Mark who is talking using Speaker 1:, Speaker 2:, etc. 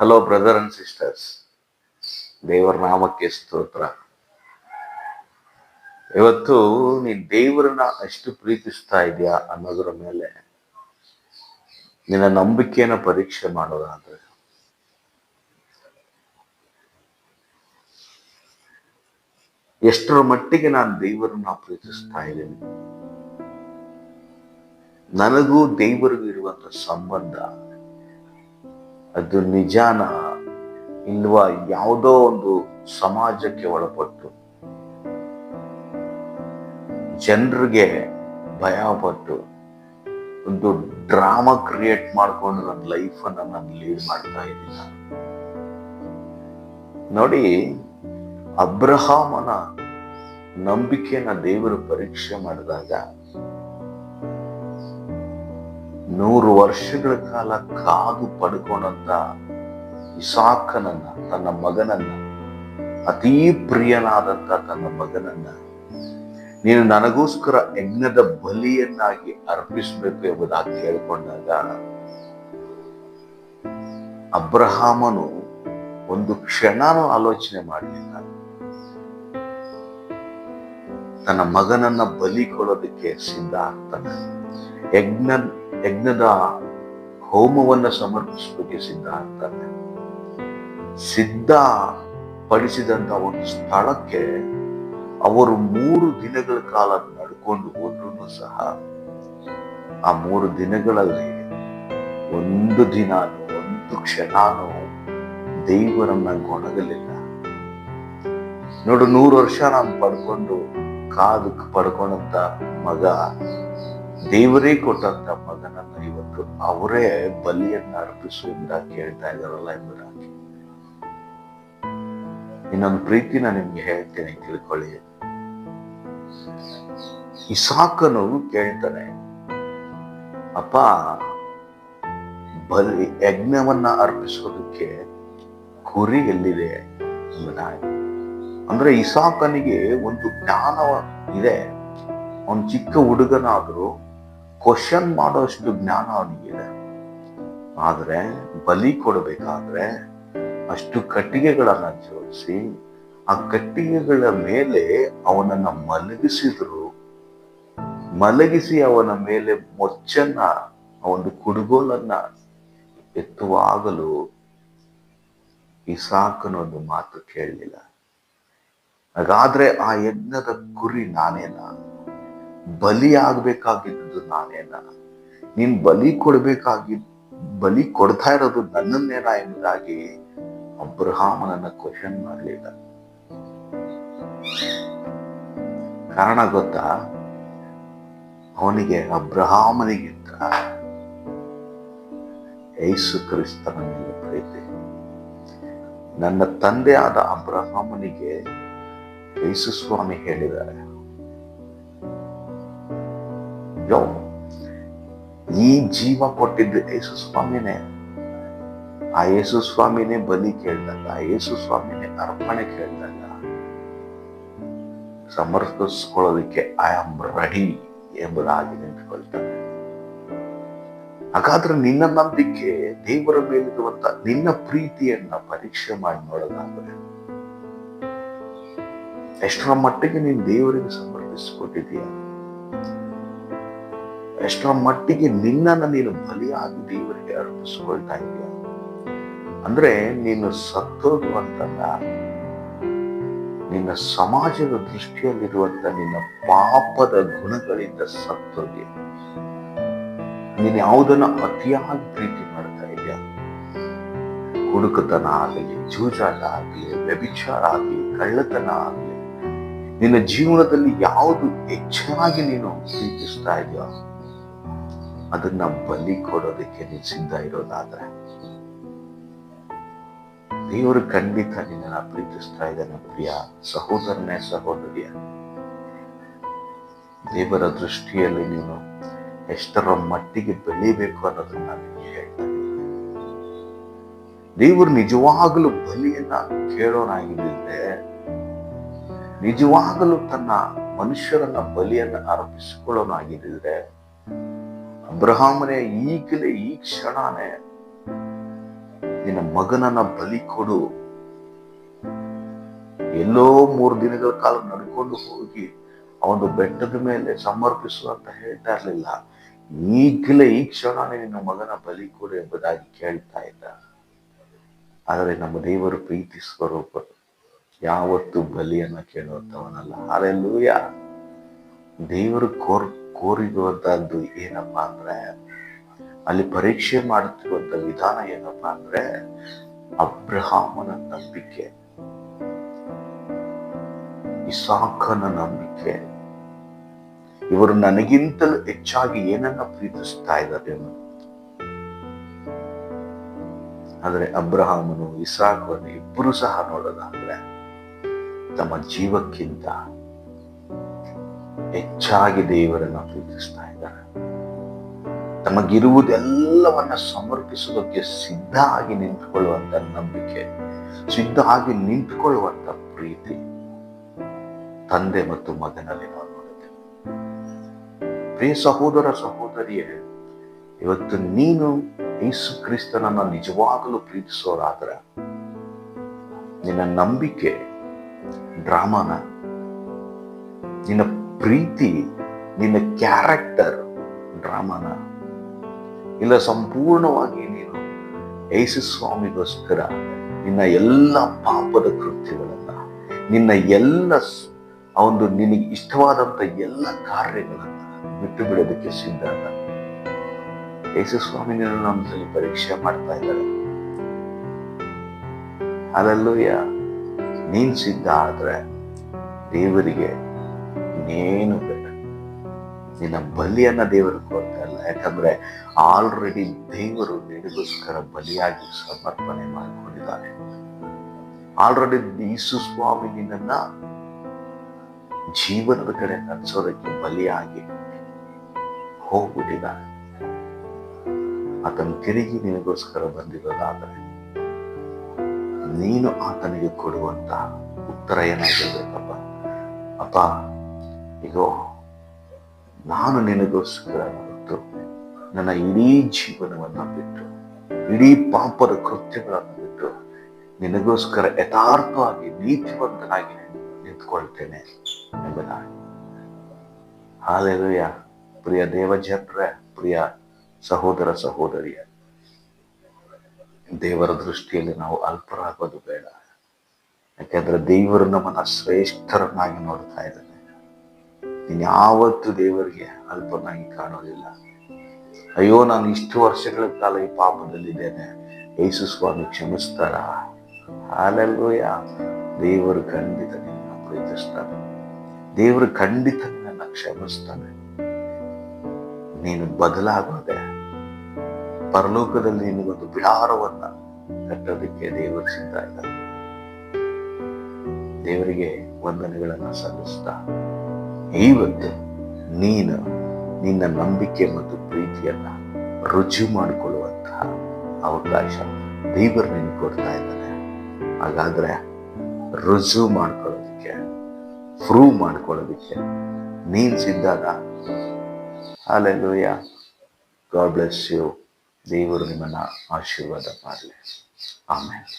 Speaker 1: Hello brother and sisters, ದೇವರ ನಾಮಕ್ಕೆ ಸ್ತೋತ್ರ. ಇವತ್ತು ನೀನ್ ದೇವರನ್ನ ಎಷ್ಟು ಪ್ರೀತಿಸ್ತಾ ಇದೆಯಾ ಅನ್ನೋದ್ರ ಮೇಲೆ ನಿನ್ನ ನಂಬಿಕೆಯನ್ನು ಪರೀಕ್ಷೆ ಮಾಡೋದಾದ್ರೆ, ಎಷ್ಟರ ಮಟ್ಟಿಗೆ ನಾನು ದೇವರನ್ನ ಪ್ರೀತಿಸ್ತಾ ಇದ್ದೀನಿ, ನನಗೂ ದೇವರಿಗೂ ಇರುವಂತ ಸಂಬಂಧ ಅದು ನಿಜಾನ ಇಲ್ವಾ, ಯಾವುದೋ ಒಂದು ಸಮಾಜಕ್ಕೆ ಒಳಪಟ್ಟು ಜನರಿಗೆ ಭಯ ಪಟ್ಟು ಒಂದು ಡ್ರಾಮಾ ಕ್ರಿಯೇಟ್ ಮಾಡ್ಕೊಂಡು ನನ್ನ ಲೈಫ್ ಅನ್ನ ನಾನು ಲೀಡ್ ಮಾಡ್ತಾ ಇದ್ದೀನಿ. ನೋಡಿ, ಅಬ್ರಹಾಮನ ನಂಬಿಕೆಯನ್ನ ದೇವರು ಪರೀಕ್ಷೆ ಮಾಡಿದಾಗ 100 ವರ್ಷಗಳ ಕಾಲ ಕಾದು ಪಡ್ಕೊಂಡಂತ ಇಸಾಕನನ್ನ, ತನ್ನ ಮಗನನ್ನ, ಅತೀ ಪ್ರಿಯನಾದಂತ ತನ್ನ ಮಗನನ್ನ ನೀನು ನನಗೋಸ್ಕರ ಯಜ್ಞದ ಬಲಿಯನ್ನಾಗಿ ಅರ್ಪಿಸಬೇಕು ಎಂಬುದಾಗಿ ಕೇಳಿಕೊಂಡಾಗ ಅಬ್ರಹಾಮನು ಒಂದು ಕ್ಷಣನೂ ಆಲೋಚನೆ ಮಾಡಲಿಲ್ಲ. ತನ್ನ ಮಗನನ್ನ ಬಲಿ ಕೊಡೋದಕ್ಕೆ ಸಿದ್ಧ ಆಗ್ತಾನೆ. ಯಜ್ಞದ ಹೋಮವನ್ನ ಸಮರ್ಪಿಸೋದಕ್ಕೆ ಸಿದ್ಧ ಆಗ್ತಾನೆ. ಸಿದ್ಧ ಪಡಿಸಿದಂತ ಒಂದು ಸ್ಥಳಕ್ಕೆ ಅವರು 3 ದಿನಗಳ ಕಾಲ ನಡ್ಕೊಂಡು ಹೋದ್ರು ಸಹ ಆ 3 ದಿನಗಳಲ್ಲಿ ಒಂದು ದಿನ, ಒಂದು ಕ್ಷಣನೂ ದೇವರನ್ನ ಗೊಣಗಲಿಲ್ಲ. ನೋಡು, 100 ವರ್ಷ ನಾನು ಪಡ್ಕೊಂಡು ಕಾದು ಪಡ್ಕೊಂಡಂತ ಮಗ, ದೇವರೇ ಕೊಟ್ಟಂತ ಮಗನನ್ನ ಇವತ್ತು ಅವರೇ ಬಲಿಯನ್ನ ಅರ್ಪಿಸು ಎಂಬುದಾಗಿ ಕೇಳ್ತಾ ಇದಾರಲ್ಲ ಎಂಬುದಾಗಿ. ಇನ್ನೊಂದು ಪ್ರೀತಿನ ನಿಮ್ಗೆ ಹೇಳ್ತೇನೆ, ತಿಳ್ಕೊಳ್ಳಿ. ಇಸಾಕನು ಕೇಳ್ತಾನೆ, ಅಪ್ಪ, ಬಲಿ ಯಜ್ಞವನ್ನ ಅರ್ಪಿಸೋದಕ್ಕೆ ಕುರಿ ಎಲ್ಲಿದೆ ಎಂಬುದಾಗಿ. ಅಂದ್ರೆ ಇಸಾಕನಿಗೆ ಒಂದು ಜ್ಞಾನ ಇದೆ. ಅವನ್ ಚಿಕ್ಕ ಹುಡುಗನಾದ್ರೂ ಕ್ವಶನ್ ಮಾಡೋಷ್ಟು ಜ್ಞಾನ ಅವನಿಗಿದೆ. ಆದ್ರೆ ಬಲಿ ಕೊಡಬೇಕಾದ್ರೆ ಅಷ್ಟು ಕಟ್ಟಿಗೆಗಳನ್ನ ಜೋಡಿಸಿ ಆ ಕಟ್ಟಿಗೆಗಳ ಮೇಲೆ ಅವನನ್ನ ಮಲಗಿಸಿ ಅವನ ಮೇಲೆ ಮೊಚ್ಚನ್ನ, ಒಂದು ಕುಡುಗೋಲನ್ನ ಎತ್ತುವಾಗಲೂ ಇಸಾಕನೊಂದು ಮಾತು ಕೇಳಲಿಲ್ಲ. ಹಾಗಾದ್ರೆ ಆ ಯಜ್ಞದ ಕುರಿ ನಾನೇನಾ? ಬಲಿ ಆಗ್ಬೇಕಾಗಿದ್ದು ನಾನೇನಾ? ನೀನ್ ಬಲಿ ಕೊಡ್ತಾ ಇರೋದು ನನ್ನನ್ನೇನಾ ಎಂಬುದಾಗಿ ಅಬ್ರಹಾಮನನ್ನ ಕ್ವಶನ್ ಮಾಡಲಿಲ್ಲ. ಕಾರಣ ಗೊತ್ತಾ? ಅವನಿಗೆ ಅಬ್ರಹಾಮನಿಗಿಂತ ಯೇಸು ಕ್ರಿಸ್ತನ ಮೇಲೆ ಪ್ರೀತಿ. ನನ್ನ ತಂದೆ ಆದ ಅಬ್ರಹಾಮನಿಗೆ ಯೇಸು ಸ್ವಾಮಿ ಹೇಳಿದ್ದಾರೆ, ಈ ಜೀವ ಕೊಟ್ಟಿದ್ದು ಯೇಸು ಸ್ವಾಮಿನೇ. ಆ ಯೇಸು ಸ್ವಾಮಿನೇ ಬಲಿ ಕೇಳಿದಾಗ, ಆ ಯೇಸು ಸ್ವಾಮಿನೇ ಅರ್ಪಣೆ ಕೇಳಿದಾಗ ಸಮರ್ಪಿಸ್ಕೊಳ್ಳೋದಕ್ಕೆ ಐ ಆಮ್ ರೆಡಿ ಎಂಬುದಾಗಿ ನಿಂತ್ಕೊಳ್ತಾನೆ. ಹಾಗಾದ್ರೆ ನಿನ್ನ ನಂಬಿಕೆ, ದೇವರ ಮೇಲಿರುವಂತ ನಿನ್ನ ಪ್ರೀತಿಯನ್ನ ಪರೀಕ್ಷೆ ಮಾಡಿ ನೋಡೋದಾದ್ರೆ, ಎಷ್ಟರ ಮಟ್ಟಿಗೆ ನೀನು ದೇವರಿಗೆ ಸಮರ್ಪಿಸಿಕೊಟ್ಟಿದೀಯ? ಎಷ್ಟರ ಮಟ್ಟಿಗೆ ನಿನ್ನನ್ನ ನೀನು ಬಲಿಯಾಗಿ ದೇವರಿಗೆ ಅರ್ಪಿಸ್ಕೊಳ್ತಾ ಇದೀಯ? ಅಂದ್ರೆ ನೀನು ಸತ್ತೋಗುವಂತಲ್ಲ, ನಿನ್ನ ಸಮಾಜದ ದೃಷ್ಟಿಯಲ್ಲಿರುವಂತ ನಿನ್ನ ಪಾಪದ ಗುಣಗಳಿಂದ ಸತ್ತೋಗಿ ನೀನು ಯಾವುದನ್ನ ಅತಿಯಾಗಿ ಪ್ರೀತಿ ಮಾಡ್ತಾ ಇದೆಯಾ? ಹುಡುಕತನ ಆಗಲಿ, ಜೂಜಾಟ ಆಗಲಿ, ವ್ಯಭಿಚಾರ ಆಗಲಿ, ಕಳ್ಳತನ ಆಗಲಿ, ನಿನ್ನ ಜೀವನದಲ್ಲಿ ಯಾವುದು ಹೆಚ್ಚಾಗಿ ನೀನು ಪ್ರೀತಿಸ್ತಾ ಇದೆಯೋ ಅದನ್ನ ಬಲಿ ಕೊಡೋದಕ್ಕೆ ನೀನು ಸಿದ್ಧ ಇರೋದಾದ್ರೆ, ದೇವರು ಖಂಡಿತ ನಿನ್ನ ಪ್ರೀತಿಸ್ತಾ ಇದ್ದಾನೆ. ಪ್ರಿಯ ಸಹೋದರನೇ, ಸಹೋದರಿಯ, ದೇವರ ದೃಷ್ಟಿಯಲ್ಲಿ ನೀನು ಎಷ್ಟರ ಮಟ್ಟಿಗೆ ಬೆಳಿಬೇಕು ಅನ್ನೋದನ್ನ ನಾನು ಹೇಳ್ತೇನೆ. ದೇವರು ನಿಜವಾಗಲೂ ಬಲಿಯನ್ನ ಕೇಳೋನಾಗಿದ್ದರೆ, ನಿಜವಾಗಲೂ ತನ್ನ ಮನುಷ್ಯರನ್ನ ಬಲಿಯನ್ನ ಅರ್ಪಿಸಿಕೊಳ್ಳೋನಾಗಿದ್ದರೆ, ಅಬ್ರಹಾಮನೇ ಈಗಲೇ ಈ ಕ್ಷಣನೇ ನಿನ್ನ ಮಗನನ್ನ ಬಲಿ ಕೊಡು. ಎಲ್ಲೋ 3 ದಿನಗಳ ಕಾಲ ನಡ್ಕೊಂಡು ಹೋಗಿ ಅವನು ಬೆಟ್ಟದ ಮೇಲೆ ಸಮರ್ಪಿಸು ಅಂತ ಹೇಳ್ತಾ ಇರ್ಲಿಲ್ಲ. ಈಗಲೇ ಈ ಕ್ಷಣನೇ ನಿನ್ನ ಮಗನ ಬಲಿ ಕೊಡು ಎಂಬುದಾಗಿ ಕೇಳ್ತಾ ಇದ್ದ. ಆದರೆ ನಮ್ಮ ದೇವರು ಪ್ರೀತಿ ಸ್ವರೂಪರು, ಯಾವತ್ತು ಬಲಿಯನ್ನ ಕೇಳುವಂತವನಲ್ಲ. ಹಲ್ಲೆಲೂಯ. ದೇವರು ಕೋರಿರುವಂತಹದ್ದು ಏನಪ್ಪಾ ಅಂದ್ರೆ, ಅಲ್ಲಿ ಪರೀಕ್ಷೆ ಮಾಡುತ್ತಿರುವಂತ ವಿಧಾನ ಏನಪ್ಪಾ ಅಂದ್ರೆ, ಅಬ್ರಹಾಮನ ನಂಬಿಕೆ, ಇಸಾಕನ ನಂಬಿಕೆ. ಇವರು ನನಗಿಂತಲೂ ಹೆಚ್ಚಾಗಿ ಏನನ್ನ ಪ್ರೀತಿಸ್ತಾ ಇದ್ದಾರೆ ಅನ್ನೋದು. ಆದರೆ ಅಬ್ರಹಾಮನು ಇಸಾಕನು ಇಬ್ಬರು ಸಹ ನೋಡೋದಾದ್ರೆ ತಮ್ಮ ಜೀವಕ್ಕಿಂತ ಹೆಚ್ಚಾಗಿ ದೇವರನ್ನ ಪ್ರೀತಿಸ್ತಾ ಇದ್ದಾರೆ. ತಮಗಿರುವುದೆಲ್ಲವನ್ನ ಸಮರ್ಪಿಸೋದಕ್ಕೆ ಸಿದ್ಧ ಆಗಿ ನಿಂತುಕೊಳ್ಳುವಂತ ನಂಬಿಕೆ, ಸಿದ್ಧ ಆಗಿ ನಿಂತುಕೊಳ್ಳುವಂತ ಪ್ರೀತಿ ತಂದೆ ಮತ್ತು ಮಗನಲ್ಲಿ ನಾವು ನೋಡುತ್ತೇವೆ. ಪ್ರಿಯ ಸಹೋದರ ಸಹೋದರಿಯೇ, ಇವತ್ತು ನೀನು ಯೇಸು ಕ್ರಿಸ್ತನನ್ನ ನಿಜವಾಗಲೂ ಪ್ರೀತಿಸೋರಾದ್ರೆ ನಿನ್ನ ನಂಬಿಕೆ ಡ್ರಾಮಾನ, ನಿನ್ನ ಪ್ರೀತಿ, ನಿನ್ನ ಕ್ಯಾರೆಕ್ಟರ್ ಡ್ರಾಮಾನ, ಇಲ್ಲ ಸಂಪೂರ್ಣವಾಗಿ ನೀನು ಯೇಸು ಸ್ವಾಮಿಗೋಸ್ಕರ ನಿನ್ನ ಎಲ್ಲ ಪಾಪದ ಕೃತ್ಯಗಳನ್ನ, ನಿನ್ನ ಎಲ್ಲ ಒಂದು ನಿನಗೆ ಇಷ್ಟವಾದಂತ ಎಲ್ಲ ಕಾರ್ಯಗಳನ್ನ ಬಿಟ್ಟು ಬಿಡೋದಕ್ಕೆ ಸಿದ್ಧ ಅಲ್ಲ. ಯೇಸು ಸ್ವಾಮಿ ನಮ್ಮಲ್ಲಿ ಪರೀಕ್ಷೆ ಮಾಡ್ತಾ ಇದ್ದಾರೆ. ಹಲ್ಲೆಲೂಯ. ನೀನ್ ಸಿದ್ಧ ಆದ್ರೆ ದೇವರಿಗೆ ಇನ್ನೇನು ಬೇಡ. ನಿನ್ನ ಬಲಿಯನ್ನ ದೇವರು ಕೊಡ್ತಾ ಇಲ್ಲ. ಯಾಕಂದ್ರೆ ಆಲ್ರೆಡಿ ದೇವರು ನಿನಗೋಸ್ಕರ ಬಲಿಯಾಗಿ ಸಮರ್ಪಣೆ ಮಾಡಿಕೊಂಡಿದ್ದಾನೆ. ಆಲ್ರೆಡಿ ಯೇಸು ಸ್ವಾಮಿ ನಿನ್ನನ್ನ ಜೀವನದ ಕಡೆ ನಡೆಸೋದಕ್ಕೆ ಬಲಿಯಾಗಿ ಹೋಗ್ಬಿಟ್ಟಿದ್ದಾನೆ. ಆತನು ತಿರುಗಿ ನಿನಗೋಸ್ಕರ ಬಂದಿರೋದಾದರೆ ನೀನು ಆತನಿಗೆ ಕೊಡುವಂತ ಉತ್ತರ ಏನಾಗಿರ್ಬೇಕಪ್ಪ? ಅಪ್ಪ, ಈಗೋ ನಾನು ನಿನಗೋಸ್ಕರ ಹೊರತು ನನ್ನ ಇಡೀ ಜೀವನವನ್ನ ಬಿಟ್ಟು, ಇಡೀ ಪಾಪದ ಕೃತ್ಯಗಳನ್ನು ಬಿಟ್ಟು ನಿನಗೋಸ್ಕರ ಯಥಾರ್ಥವಾಗಿ ನೀತಿವಂತನಾಗಿ ನಿಂತ್ಕೊಳ್ತೇನೆ ಎಂಬುದಾಗಿ. ಹಲ್ಲೆಲೂಯ. ಪ್ರಿಯ ದೇವಜನರೇ, ಪ್ರಿಯ ಸಹೋದರ ಸಹೋದರಿಯ, ದೇವರ ದೃಷ್ಟಿಯಲ್ಲಿ ನಾವು ಅಲ್ಪರಾಗೋದು ಬೇಡ. ಯಾಕೆಂದ್ರೆ ದೇವರು ನಮ್ಮನ್ನ ಶ್ರೇಷ್ಠರನ್ನಾಗಿ ನೋಡ್ತಾ ಇದ್ದಾನೆ. ನೀನ್ ಯಾವತ್ತು ದೇವರಿಗೆ ಅಲ್ಪನಾಗಿ ಕಾಣೋದಿಲ್ಲ. ಅಯ್ಯೋ, ನಾನು ಇಷ್ಟು ವರ್ಷಗಳ ಕಾಲ ಈ ಪಾಪದಲ್ಲಿದ್ದೇನೆ, ಯೇಸು ಸ್ವಾಮಿ ಕ್ಷಮಿಸ್ತಾರ? ಹಲ್ಲೆಲೂಯ. ದೇವರು ಖಂಡಿತ ನಿನ್ನ ಪ್ರೀತಿಸ್ತಾನೆ. ದೇವರು ಖಂಡಿತ ನಿನ್ನ ಕ್ಷಮಿಸ್ತಾನೆ. ನೀನು ಬದಲಾಗೋದೆ ಪರಲೋಕದಲ್ಲಿ ನಿನಗೊಂದು ಬಿಡಾರವನ್ನ ಕಟ್ಟೋದಕ್ಕೆ ದೇವರು ಸಿದ್ಧ ಇದ್ದಾನೆ. ದೇವರಿಗೆ ವಂದನೆಗಳನ್ನ ಸಲ್ಲಿಸ್ತಾ ಇವತ್ತು ನೀನು ನಿನ್ನ ನಂಬಿಕೆ ಮತ್ತು ಪ್ರೀತಿಯನ್ನ ರುಜು ಮಾಡಿಕೊಳ್ಳುವಂತಹ ಅವಕಾಶ ದೇವರು ನಿನಗೆ ಕೊಡ್ತಾ ಇದ್ದಾನೆ. ಹಾಗಾದ್ರೆ ರುಜು ಮಾಡ್ಕೊಳ್ಳೋದಕ್ಕೆ, ಪ್ರೂವ್ ಮಾಡ್ಕೊಳ್ಳೋದಕ್ಕೆ ನೀನ್ ಸಿದ್ಧಾದ? ಹಲ್ಲೆಲೂಯ. God bless you. ದೇವರು ನಿಮ್ಮನ್ನ ಆಶೀರ್ವಾದ ಮಾಡಲಿ. ಆಮೆನ್.